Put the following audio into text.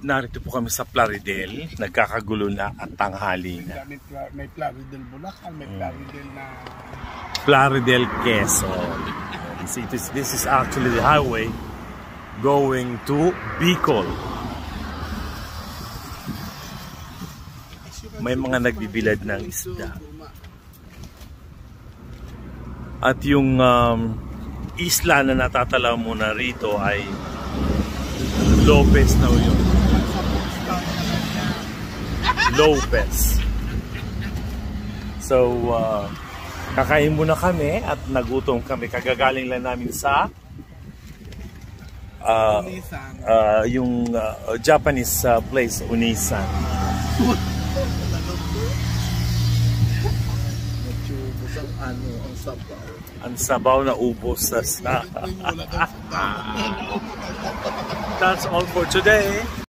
narito po kami sa Plaridel. Nagkakagulo na at tanghali na. May Plaridel Bulacan, may Plaridel na... Plaridel, Quezon. This is actually the highway going to Bicol. May mga nagbibilad ng isda. At yung isla na natatalaw muna rito ay Lopez na yun. Lopez. So, kakain muna kami at nagutom kami. Kagagaling lang namin sa yung Japanese place, Unisan. Ang sabaw na ubos sa That's all for today.